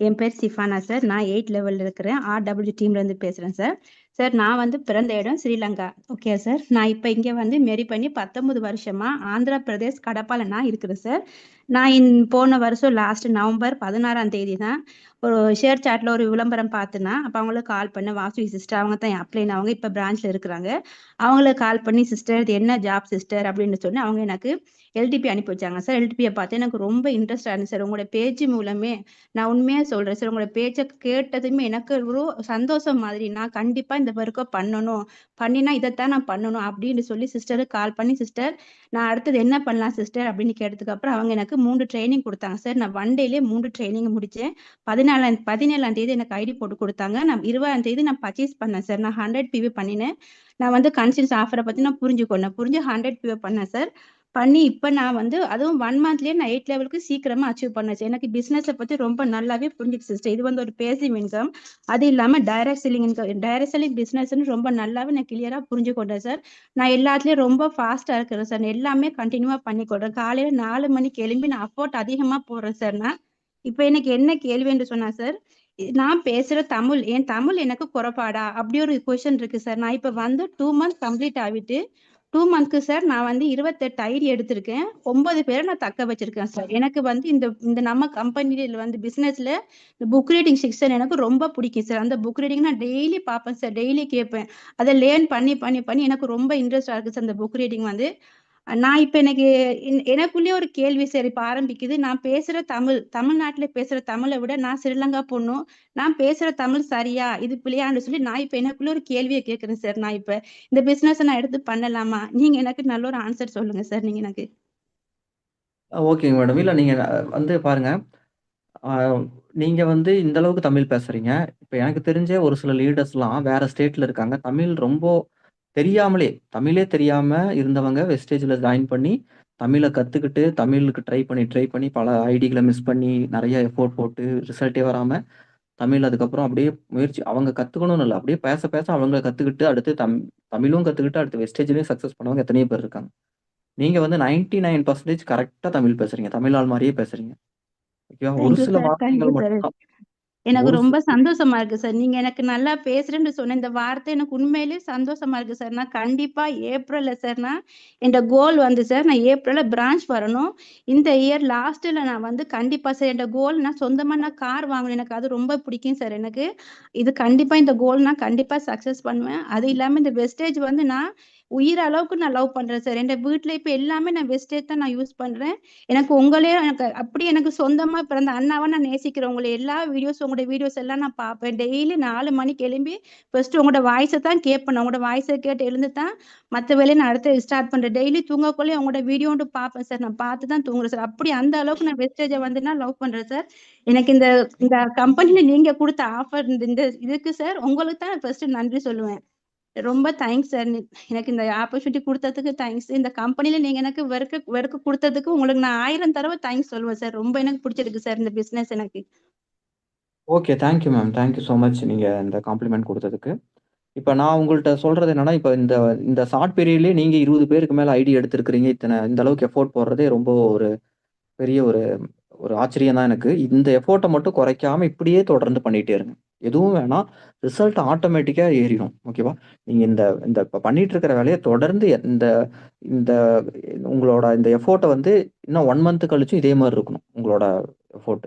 என் பேர் சிஃபானா சார். நான் 8 லெவல்ல இருக்கிறேன். RW டீம்ல இருந்து பேசுறேன் சார். சார் நான் வந்து பிறந்த இடம் ஸ்ரீலங்கா. Okay sir. நான் இப்ப இங்க வந்து மேரி பண்ணி 19 வருஷமா ஆந்திர பிரதேஷ் கடப்பால நான் இருக்கிறேன் சார். நான் போன வருஷம் லாஸ்ட் நவம்பர் 16ஆம் தேதி தான் ஒரு ஷேர் சாட்ல ஒரு விளம்பரம் பார்த்தேன்னா, அப்ப அவங்களுக்கு கால் பண்ண வாசுகி சிஸ்டர் அவங்க தான் என் அப்ளைன். அவங்க இப்ப பிரான்ச்ல இருக்கிறாங்க. அவங்களுக்கு கால் பண்ணி சிஸ்டர் இது என்ன ஜாப் சிஸ்டர் அப்படின்னு சொன்னேன். அவங்க எனக்கு எல்டிபி அனுப்பி வச்சாங்க சார். எல்டிபியை பார்த்து எனக்கு ரொம்ப இன்ட்ரெஸ்டா இருந்துச்சு சார். உங்களோட பேஜ் மூலமே நான் உண்மையா சொல்றேன் சார். உங்களோட பேச்சை கேட்டதுமே எனக்கு ஒரு சந்தோஷம் மாதிரி நான் கண்டிப்பா இந்த ஒர்க்கை பண்ணணும், பண்ணினா இதைத்தான் நான் பண்ணணும் அப்படின்னு சொல்லி சிஸ்டருக்கு கால் பண்ணி சிஸ்டர் நான் அடுத்தது என்ன பண்ணலாம் சிஸ்டர் அப்படின்னு கேட்டதுக்கு அப்புறம் அவங்க எனக்கு 3 ட்ரைனிங் கொடுத்தாங்க சார். நான் 1 டேலே 3 ட்ரைனிங் முடிச்சேன். 17ஆம் தேதி எனக்கு ஐடி போட்டு கொடுத்தாங்க. நான் 20ஆம் தேதி நான் பர்ச்சேஸ் பண்ணேன் சார். நான் 100 பிவி பண்ணினேன். நான் வந்து கன்சியஸ் ஆஃபரை பத்தி நான் புரிஞ்சு 100 பிவி பண்ணேன் சார். பண்ணி இப்ப நான் வந்து அதுவும் 1 மந்த்லயே நான் 8 லெவலுக்கு சீக்கிரமா அச்சீவ் பண்ணேன் சார். எனக்கு பிசினஸை பத்தி ரொம்ப நல்லாவே புரிஞ்சுச்சு சிஸ்டர். இது வந்து ஒரு பேசிவ் இன்கம், அது இல்லாம direct selling income, direct selling பிசினஸ்ன்னு ரொம்ப நல்லாவே நான் கிளியரா புரிஞ்சு கொண்டேன் சார். நான் எல்லாத்துலயும் ரொம்ப ஃபாஸ்டா இருக்கிறேன் சார். நான் எல்லாமே கண்டினியூவா பண்ணி கொடுறேன். காலையில 4 மணிக்கு எழும்பி நான் அஃபோர்ட் அதிகமா போடுறேன் சார். நான் இப்ப எனக்கு என்ன கேள்வி என்று சொன்னா சார், நான் பேசுற தமிழ் என் தமிழ் எனக்கு குறைபாடா அப்படி ஒரு கொஸ்டின் இருக்கு சார். நான் இப்ப வந்து 2 மந்த் கம்ப்ளீட் ஆகிட்டு 2 மந்த்க்கு சார் நான் வந்து 28 ஐடி எடுத்திருக்கேன். 9 பேரை நான் தக்க வச்சிருக்கேன் சார். எனக்கு வந்து இந்த இந்த நம்ம கம்பெனில வந்து பிசினஸ்ல இந்த புக் ரீடிங் செக்ஷன் எனக்கு ரொம்ப பிடிக்கும் சார். அந்த புக் ரீடிங் நான் டெய்லி பார்ப்பேன் சார். டெய்லி கேட்பேன். அதை லேர்ன் பண்ணி பண்ணி பண்ணி எனக்கு ரொம்ப இன்ட்ரெஸ்டா இருக்கு சார் அந்த புக் ரீடிங் வந்து. நான் இப்ப எனக்கு எனக்குள்ளேயே ஒரு கேள்வி சார் இப்ப ஆரம்பிக்குது. நான் பேசுற தமிழ் தமிழ்நாட்டுல பேசுற தமிழை விட நான் ஸ்ரீலங்கா பொண்ணும், நான் பேசுற தமிழ் சரியா இது பிள்ளையான்னு சொல்லி நான் இப்ப எனக்குள்ள ஒரு கேள்வியை கேட்கிறேன் சார். நான் இப்ப இந்த பிசினஸ் நான் எடுத்து பண்ணலாமா? நீங்க எனக்கு நல்ல ஒரு ஆன்சர் சொல்லுங்க சார். நீங்க எனக்கு ஓகேங்க மேடம். இல்ல நீங்க வந்து பாருங்க, அ நீங்க வந்து இந்த அளவுக்கு தமிழ் பேசுறீங்க. இப்ப எனக்கு தெரிஞ்ச ஒரு சில லீடர்ஸ்லாம் வேற ஸ்டேட்ல இருக்காங்க. தமிழ் ரொம்ப தெரியாமலே, தமிழே தெரியாம இருந்தவங்க வெஸ்டேஜ்ல ஜாயின் பண்ணி, தமிழ கத்துக்கிட்டு, தமிழுக்கு ட்ரை பண்ணி பல ஐடிகள மிஸ் பண்ணி, நெறைய எஃபோர்ட் போட்டு ரிசல்ட்டே வராம, தமிழ் அதுக்கப்புறம் அப்படியே முயற்சி அவங்க கத்துக்கணும்னு இல்ல. அப்படியே பேச பேச அவங்க கத்துக்கிட்டு, அடுத்து தமிழும் கத்துக்கிட்டு, அடுத்து வெஸ்டேஜ்லயும் சக்சஸ் பண்ணவங்க எத்தனையோ பேர் இருக்காங்க. நீங்க வந்து 99% கரெக்ட்டா தமிழ் பேசுறீங்க. தமிழ் ஆள் மாரியே பேசுறீங்க. ஓகேவா? ஒரு தேங்க்யூ சில சார். தேங்க்யூ வார்த்தைகள் சார். மட்டும் தான். எனக்கு ஒரு ரொம்ப சந்தோஷமா இருக்கு சார். நீங்க எனக்கு நல்லா பேசுறேன்னு சொன்ன இந்த வார்த்தை எனக்கு உண்மையிலேயே சந்தோஷமா இருக்கு சார். நான் கண்டிப்பா ஏப்ரல்ல சார் நான் என் கோல் வந்து சார் நான் ஏப்ரல்ல பிரான்ச் வரணும். இந்த இயர் லாஸ்ட்ல நான் வந்து கண்டிப்பா சார் என் கோல் நான் சொந்தமா நான் கார் வாங்கணும். எனக்கு அது ரொம்ப பிடிக்கும் சார். எனக்கு இது கண்டிப்பா இந்த கோல் நான் கண்டிப்பா சக்சஸ் பண்ணுவேன். அது இல்லாம இந்த வெஸ்டேஜ் வந்து நான் உயிர் அளவுக்கு நான் லவ் பண்றேன் சார். என் வீட்டுல இப்ப எல்லாமே நான் வெஸ்டேஜ் தான் நான் யூஸ் பண்றேன். எனக்கு உங்களே எனக்கு அப்படி எனக்கு சொந்தமா பிறந்த அண்ணாவா நான் நேசிக்கிறேன். உங்களை எல்லா வீடியோஸ் உங்களோட வீடியோஸ் எல்லாம் நான் பார்ப்பேன். டெய்லி 4 மணிக்கு எழும்பி ஃபர்ஸ்ட் உங்களோட வாய்ஸை தான் கேட்பேன். உங்களோட வாய்ஸை கேட்டு எழுந்து தான் மற்ற வேலையை நான் அடுத்து ஸ்டார்ட் பண்றேன். டெய்லி தூங்கக்குள்ளே உங்களோட வீடியோன்னு பார்ப்பேன் சார். நான் பார்த்து தான் தூங்குறேன் சார். அப்படி அந்த அளவுக்கு நான் வெஸ்டேஜை வந்து நான் லவ் பண்றேன் சார். எனக்கு இந்த இந்த கம்பெனில நீங்க கொடுத்த ஆஃபர் இந்த இதுக்கு சார் உங்களுக்கு தான் ஃபர்ஸ்ட் நன்றி சொல்லுவேன். ரொம்ப தேங்க்ஸ் சார். எனக்கு இந்த ஆப்பர்ச்சுனிட்டி கொடுத்ததுக்கு தேங்க்ஸ். இந்த கம்பெனில நீங்க எனக்கு ஒர்க் கொடுத்ததுக்கு உங்களுக்கு நான் 1000 தடவை தேங்க்ஸ் சொல்லுவேன் சார். ரொம்ப எனக்கு பிடிச்சிருக்கு சார் இந்த பிசினஸ் எனக்கு. Okay. Thank you ma'am. Thank you so much நீங்க இந்த காம்ப்ளிமெண்ட் குடுத்ததுக்கு. இப்ப நான் உங்கள்ட்ட சொல்றது என்னன்னா, இப்ப இந்த இந்த ஷார்ட் பீரியட்லயே நீங்க 20 பேருக்கு மேல ஐடி எடுத்திருக்கிறீங்க. இந்த அளவுக்கு எஃபோர்ட் போடுறதே ரொம்ப ஒரு பெரிய ஒரு ஒரு ஆச்சரியம் தான் எனக்கு. இந்த எஃபோர்ட்ட மட்டும் குறைக்காம இப்படியே தொடர்ந்து பண்ணிட்டே இருங்க. எதுவும் வேணாம். ரிசல்ட் ஆட்டோமேட்டிக்கா ஏறிடும். ஓகேவா? நீங்க இந்த இந்த இப்ப பண்ணிட்டு இருக்கிற வேலைய தொடர்ந்து இந்த இந்த உங்களோட இந்த எஃபோர்ட்ட வந்து இன்னும் 1 மந்த் கழிச்சும் இதே மாரி இருக்கணும். உங்களோட எஃபோர்ட்.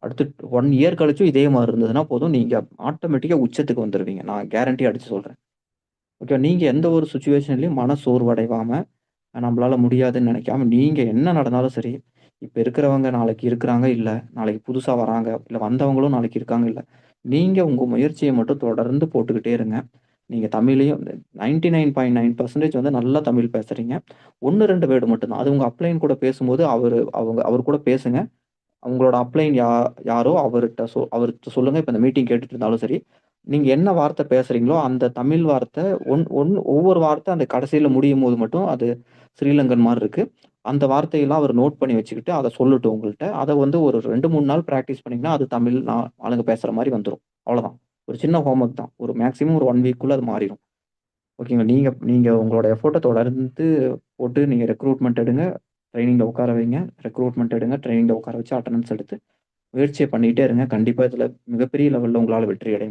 அடுத்து 1 இயர் கழிச்சும் இதே மாரி இருந்ததுன்னா போதும். நீங்க ஆட்டோமேட்டிக்கா உச்சத்துக்கு வந்துருவீங்க. நான் கேரண்டி அடிச்சு சொல்றேன். ஓகே. நீங்க எந்த ஒரு சிச்சுவேஷன்லயும் மன சோர்வடைவாம, நம்மளால முடியாதுன்னு நினைக்காம, நீங்க என்ன நடந்தாலும் சரி, இப்ப இருக்கிறவங்க நாளைக்கு இருக்கிறாங்க இல்ல, நாளைக்கு புதுசா வராங்க, இல்ல வந்தவங்களும் நாளைக்கு இருக்காங்க இல்ல. நீங்க உங்க முயற்சிய மட்டும் தொடர்ந்து போட்டுக்கிட்டே இருங்க. நீங்க தமிழையும் 99.9% வந்து நல்லா தமிழ் பேசுறீங்க. 1, 2 வேர்ட் மட்டும் தான். அது உங்க அப்ளைன் கூட பேசும்போது அவர் கூட பேசுங்க. உங்களோட அப்ளைன் யாரோ அவர்ட்ட சொல்லுங்க. இப்ப இந்த மீட்டிங் கேட்டுட்டு இருந்தாலும் சரி, நீங்க என்ன வார்த்தை பேசுறீங்களோ, அந்த தமிழ் வார்த்தை ஒவ்வொரு வார்த்தை அந்த கடைசியில முடியும்போது மட்டும் அது ஸ்ரீலங்கன் மாரி இருக்கு. அந்த வார்த்தையெல்லாம் அவர் நோட் பண்ணி வச்சுக்கிட்டு, அத சொல்லட்டும் உங்கள்ட்ட. அத வந்து ஒரு 2, 3 நாள் பிராக்டிஸ் பண்ணீங்கன்னா, அது தமிழ் ஆளுங்க பேசுற மாரி வந்துரும். அவ்வளோதான். ஒரு சின்ன ஹோம் ஒர்க் தான். ஒரு மேக்ஸிமம் ஒரு 1 வீக்குள்ள அது மாறிரும். ஓகேங்களா? நீங்க நீங்க உங்களோட எஃபோர்ட்ட தொடர்ந்து போட்டு நீங்க ரெக்ரூட்மென்ட் எடுங்க. ட்ரெய்னிங்ல உட்கார வைங்க. ரெக்ரூட்மென்ட் எடுங்க. ட்ரெய்னிங்ல உட்கார வச்சு அட்டெண்டன்ஸ் எடுத்து முயற்சிய பண்ணிட்டே இருங்க. கண்டிப்பா இதுல மிகப்பெரிய லெவல்ல உங்களால வெற்றி அடைய முடியும்.